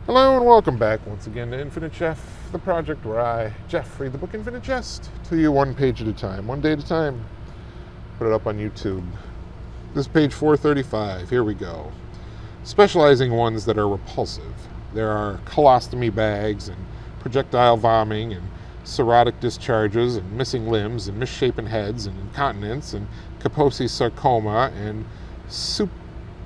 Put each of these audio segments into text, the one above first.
Hello and welcome back once again to Infinite Jeff, the project where I, Jeff, read the book Infinite Jest to you one page at a time, one day at a time. Put it up on YouTube. This is page 435. Here we go. Specializing ones that are repulsive. There are colostomy bags and projectile vomiting and cirrhotic discharges and missing limbs and misshapen heads and incontinence and Kaposi sarcoma and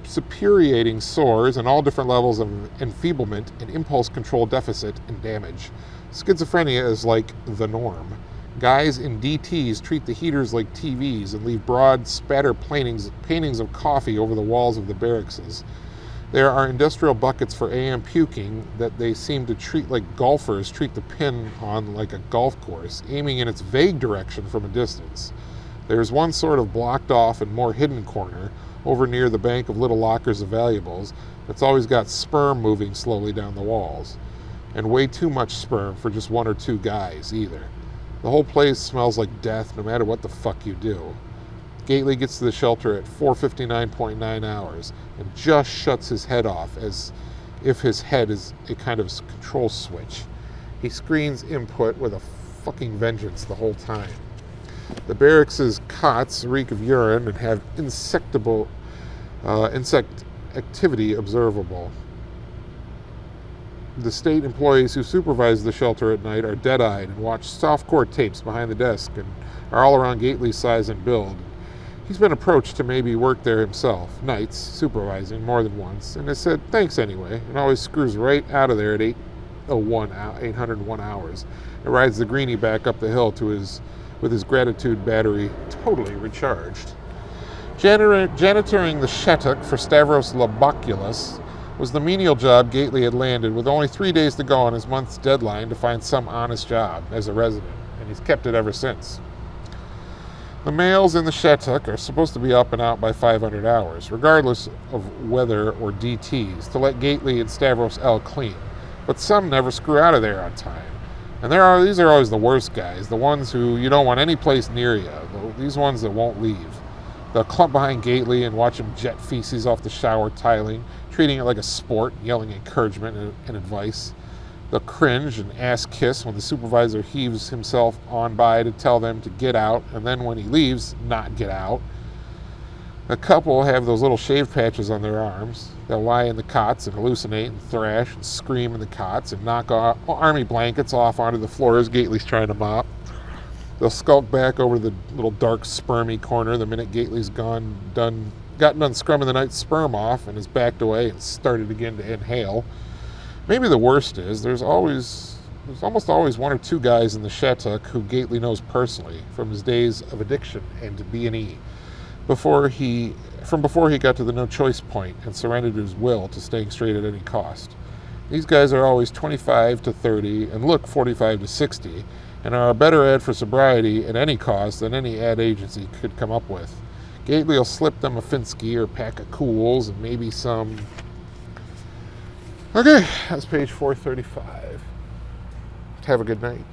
suppurating sores and all different levels of enfeeblement and impulse control deficit and damage. Schizophrenia is like the norm. Guys in DTs treat the heaters like TVs and leave broad spatter paintings of coffee over the walls of the barracks. There are industrial buckets for AM puking that they seem to treat like golfers treat the pin on like a golf course, aiming in its vague direction from a distance. There's one sort of blocked off and more hidden corner over near the bank of little lockers of valuables that's always got sperm moving slowly down the walls. And way too much sperm for just one or two guys, either. The whole place smells like death no matter what the fuck you do. Gately gets to the shelter at 4:59.9 hours and just shuts his head off as if his head is a kind of control switch. He screens input with a fucking vengeance the whole time. The barracks' cots reek of urine and have insect activity observable. The state employees who supervise the shelter at night are dead-eyed and watch softcore tapes behind the desk and are all around Gately's size and build. He's been approached to maybe work there himself, nights, supervising more than once, and has said thanks anyway, and always screws right out of there at 801 hours, and rides the greenie back up the hill with his gratitude battery totally recharged. Janitoring the Shattuck for Stavros Laboculus was the menial job Gately had landed with only 3 days to go on his month's deadline to find some honest job as a resident, and he's kept it ever since. The males in the Shattuck are supposed to be up and out by 500 hours, regardless of weather or DTs, to let Gately and Stavros L clean, but some never screw out of there on time. And these are always the worst guys, the ones who you don't want any place near you, these ones that won't leave. They'll clump behind Gately and watch him jet feces off the shower tiling, treating it like a sport, yelling encouragement and advice. They'll cringe and ass kiss when the supervisor heaves himself on by to tell them to get out, and then when he leaves, not get out. A couple have those little shave patches on their arms. They'll lie in the cots and hallucinate and thrash and scream in the cots and knock army blankets off onto the floor as Gately's trying to mop. They'll skulk back over the little dark spermy corner the minute Gately's gotten done scrumming the night's sperm off and is backed away and started again to inhale. Maybe the worst is there's almost always one or two guys in the Shattuck who Gately knows personally from his days of addiction and B&E. Before he got to the no choice point and surrendered his will to staying straight at any cost. These guys are always 25 to 30 and look 45 to 60 and are a better ad for sobriety at any cost than any ad agency could come up with. Gately will slip them a Finsky or a pack of Cools and maybe some... Okay, that's page 435. Have a good night.